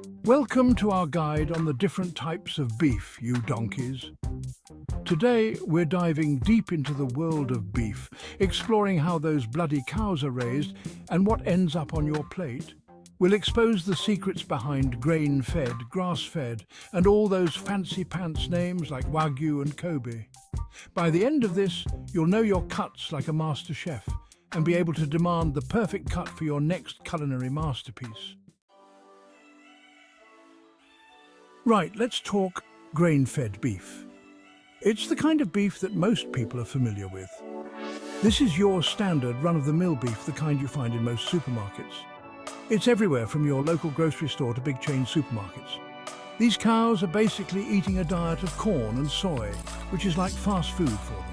Welcome to our guide on the different types of beef, you donkeys. Today, we're diving deep into the world of beef, exploring how those bloody cows are raised and what ends up on your plate. We'll expose the secrets behind grain-fed, grass-fed, and all those fancy-pants names like Wagyu and Kobe. By the end of this, you'll know your cuts like a master chef and be able to demand the perfect cut for your next culinary masterpiece. Right, let's talk grain-fed beef. It's the kind of beef that most people are familiar with. This is your standard run-of-the-mill beef, the kind you find in most supermarkets. It's everywhere from your local grocery store to big chain supermarkets. These cows are basically eating a diet of corn and soy, which is like fast food for them.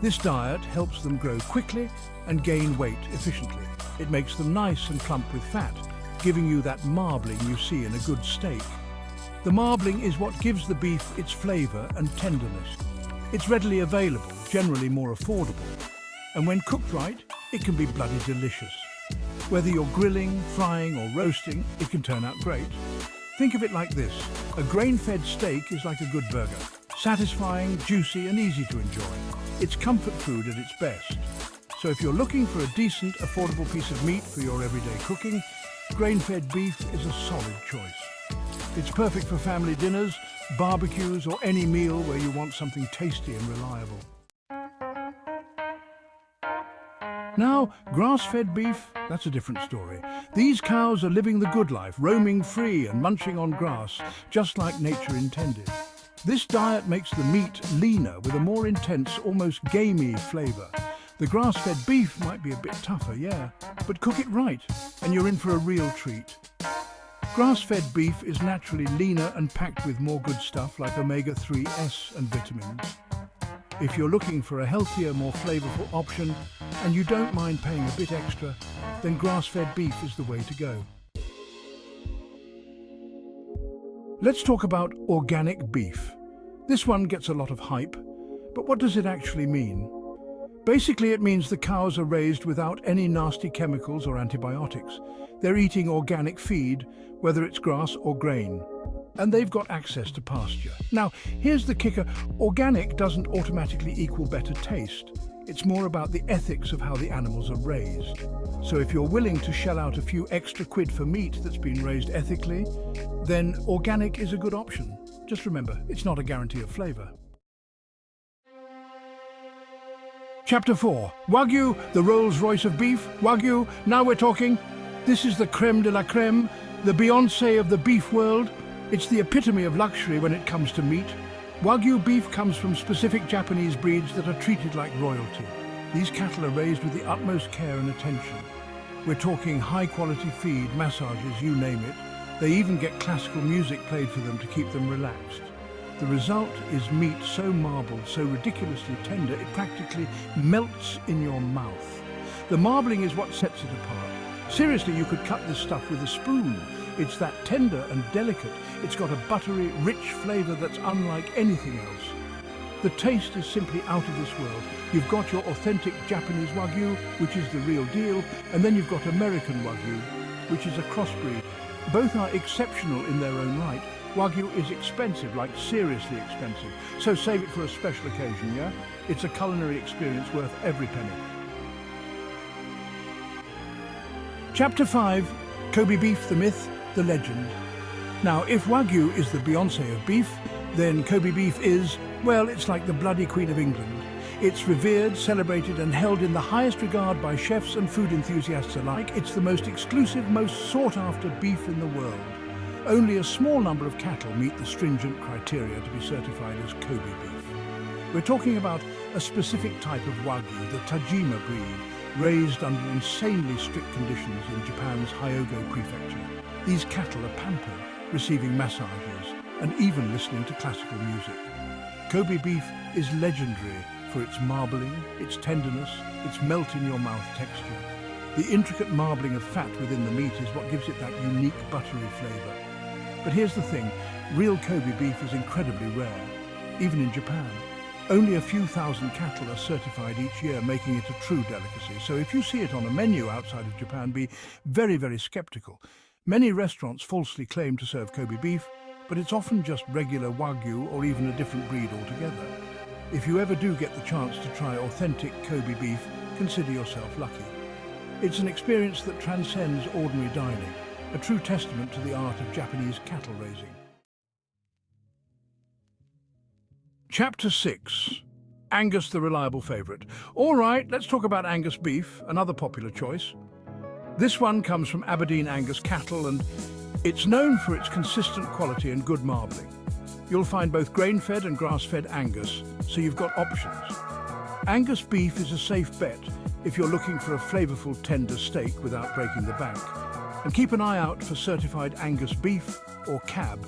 This diet helps them grow quickly and gain weight efficiently. It makes them nice and plump with fat, giving you that marbling you see in a good steak. The marbling is what gives the beef its flavour and tenderness. It's readily available, generally more affordable, and when cooked right, it can be bloody delicious. Whether you're grilling, frying or roasting, it can turn out great. Think of it like this: a grain-fed steak is like a good burger. Satisfying, juicy and easy to enjoy. It's comfort food at its best. So if you're looking for a decent, affordable piece of meat for your everyday cooking, grain-fed beef is a solid choice. It's perfect for family dinners, barbecues or any meal where you want something tasty and reliable. Now, grass-fed beef, that's a different story. These cows are living the good life, roaming free and munching on grass, just like nature intended. This diet makes the meat leaner with a more intense, almost gamey flavour. The grass-fed beef might be a bit tougher, yeah, but cook it right and you're in for a real treat. Grass-fed beef is naturally leaner and packed with more good stuff like omega-3s and vitamins. If you're looking for a healthier, more flavourful option and you don't mind paying a bit extra, then grass-fed beef is the way to go. Let's talk about organic beef. This one gets a lot of hype, but what does it actually mean? Basically, it means the cows are raised without any nasty chemicals or antibiotics. They're eating organic feed, whether it's grass or grain, and they've got access to pasture. Now, here's the kicker: organic doesn't automatically equal better taste. It's more about the ethics of how the animals are raised. So if you're willing to shell out a few extra quid for meat that's been raised ethically, then organic is a good option. Just remember, it's not a guarantee of flavour. Chapter 4. Wagyu, the Rolls-Royce of beef. Wagyu, now we're talking. This is the creme de la creme, the Beyoncé of the beef world. It's the epitome of luxury when it comes to meat. Wagyu beef comes from specific Japanese breeds that are treated like royalty. These cattle are raised with the utmost care and attention. We're talking high-quality feed, massages, you name it. They even get classical music played for them to keep them relaxed. The result is meat so marbled, so ridiculously tender, it practically melts in your mouth. The marbling is what sets it apart. Seriously, you could cut this stuff with a spoon. It's that tender and delicate. It's got a buttery, rich flavour that's unlike anything else. The taste is simply out of this world. You've got your authentic Japanese Wagyu, which is the real deal, and then you've got American Wagyu, which is a crossbreed. Both are exceptional in their own right. Wagyu is expensive, like seriously expensive, so save it for a special occasion, yeah? It's a culinary experience worth every penny. Chapter 5. Kobe beef, the myth, the legend. Now, if Wagyu is the Beyoncé of beef, then Kobe beef is, well, it's like the bloody Queen of England. It's revered, celebrated and held in the highest regard by chefs and food enthusiasts alike. It's the most exclusive, most sought-after beef in the world. Only a small number of cattle meet the stringent criteria to be certified as Kobe beef. We're talking about a specific type of Wagyu, the Tajima breed, raised under insanely strict conditions in Japan's Hyogo prefecture. These cattle are pampered, receiving massages and even listening to classical music. Kobe beef is legendary for its marbling, its tenderness, its melt-in-your-mouth texture. The intricate marbling of fat within the meat is what gives it that unique buttery flavour. But here's the thing, real Kobe beef is incredibly rare, even in Japan. Only a few thousand cattle are certified each year, making it a true delicacy. So if you see it on a menu outside of Japan, be very, very skeptical. Many restaurants falsely claim to serve Kobe beef, but it's often just regular Wagyu or even a different breed altogether. If you ever do get the chance to try authentic Kobe beef, consider yourself lucky. It's an experience that transcends ordinary dining, a true testament to the art of Japanese cattle raising. Chapter 6. Angus the reliable favourite. All right, let's talk about Angus beef, another popular choice. This one comes from Aberdeen Angus cattle and it's known for its consistent quality and good marbling. You'll find both grain-fed and grass-fed Angus, so you've got options. Angus beef is a safe bet if you're looking for a flavourful tender steak without breaking the bank. And keep an eye out for certified Angus beef or CAB.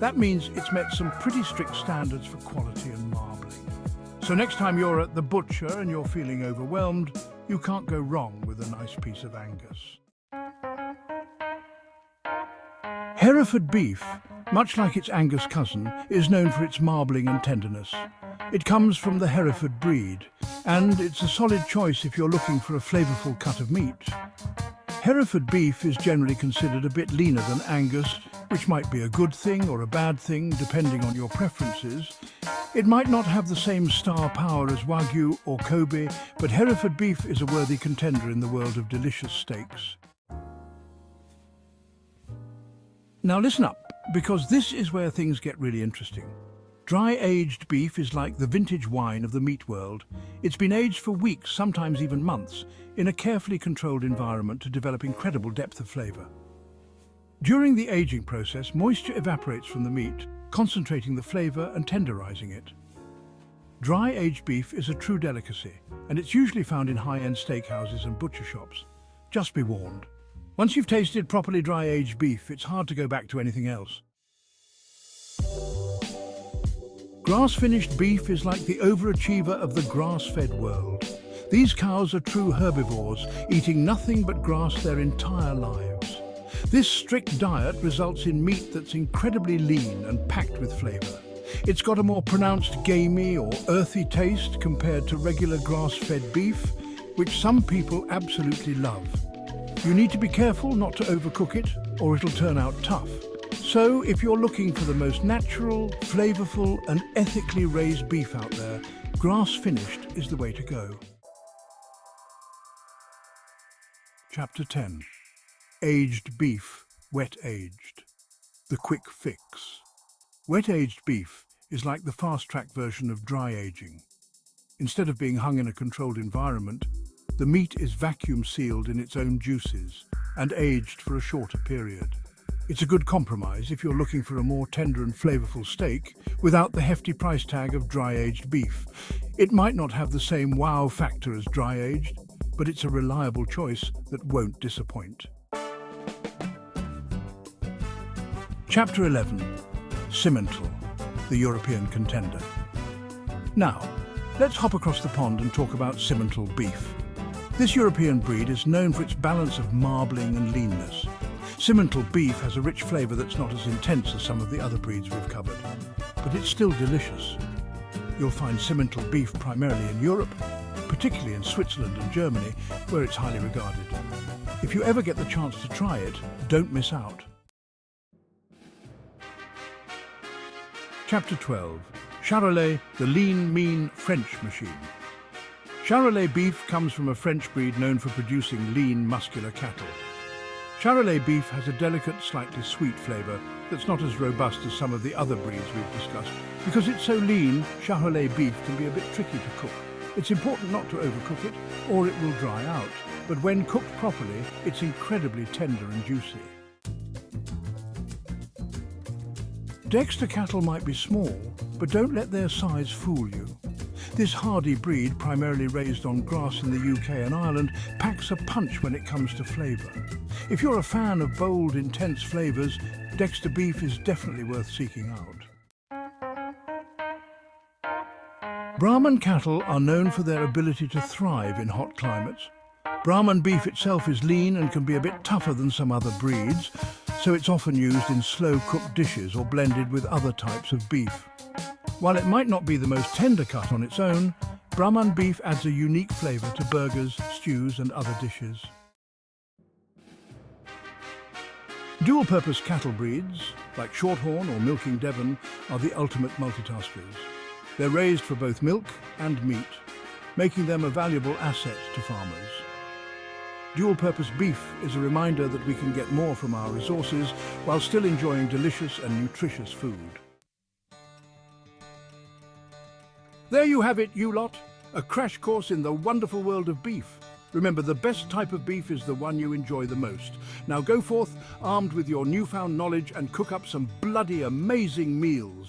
That means it's met some pretty strict standards for quality and marbling. So next time you're at the butcher and you're feeling overwhelmed, you can't go wrong with a nice piece of Angus. Hereford beef, much like its Angus cousin, is known for its marbling and tenderness. It comes from the Hereford breed, and it's a solid choice if you're looking for a flavourful cut of meat. Hereford beef is generally considered a bit leaner than Angus, which might be a good thing or a bad thing depending on your preferences. It might not have the same star power as Wagyu or Kobe, but Hereford beef is a worthy contender in the world of delicious steaks. Now listen up, because this is where things get really interesting. Dry-aged beef is like the vintage wine of the meat world. It's been aged for weeks, sometimes even months, in a carefully controlled environment to develop incredible depth of flavour. During the aging process, moisture evaporates from the meat, concentrating the flavour and tenderising it. Dry-aged beef is a true delicacy, and it's usually found in high-end steakhouses and butcher shops. Just be warned. Once you've tasted properly dry-aged beef, it's hard to go back to anything else. Grass-finished beef is like the overachiever of the grass-fed world. These cows are true herbivores, eating nothing but grass their entire lives. This strict diet results in meat that's incredibly lean and packed with flavour. It's got a more pronounced gamey or earthy taste compared to regular grass-fed beef, which some people absolutely love. You need to be careful not to overcook it, or it'll turn out tough. So, if you're looking for the most natural, flavourful and ethically raised beef out there, grass-finished is the way to go. Chapter 10. Aged beef, wet-aged. The quick fix. Wet-aged beef is like the fast-track version of dry aging. Instead of being hung in a controlled environment, the meat is vacuum-sealed in its own juices and aged for a shorter period. It's a good compromise if you're looking for a more tender and flavourful steak without the hefty price tag of dry-aged beef. It might not have the same wow factor as dry-aged, but it's a reliable choice that won't disappoint. Chapter 11. Simmental, the European contender. Now, let's hop across the pond and talk about Simmental beef. This European breed is known for its balance of marbling and leanness. Simmental beef has a rich flavour that's not as intense as some of the other breeds we've covered, but it's still delicious. You'll find Simmental beef primarily in Europe, particularly in Switzerland and Germany, where it's highly regarded. If you ever get the chance to try it, don't miss out. Chapter 12. Charolais, the lean, mean French machine. Charolais beef comes from a French breed known for producing lean, muscular cattle. Charolais beef has a delicate, slightly sweet flavour that's not as robust as some of the other breeds we've discussed. Because it's so lean, Charolais beef can be a bit tricky to cook. It's important not to overcook it, or it will dry out. But when cooked properly, it's incredibly tender and juicy. Dexter cattle might be small, but don't let their size fool you. This hardy breed, primarily raised on grass in the UK and Ireland, packs a punch when it comes to flavour. If you're a fan of bold, intense flavours, Dexter beef is definitely worth seeking out. Brahman cattle are known for their ability to thrive in hot climates. Brahman beef itself is lean and can be a bit tougher than some other breeds, so it's often used in slow-cooked dishes or blended with other types of beef. While it might not be the most tender cut on its own, Brahman beef adds a unique flavour to burgers, stews and other dishes. Dual-purpose cattle breeds, like Shorthorn or Milking Devon, are the ultimate multitaskers. They're raised for both milk and meat, making them a valuable asset to farmers. Dual-purpose beef is a reminder that we can get more from our resources while still enjoying delicious and nutritious food. There you have it, you lot. A crash course in the wonderful world of beef. Remember, the best type of beef is the one you enjoy the most. Now go forth, armed with your newfound knowledge, and cook up some bloody amazing meals.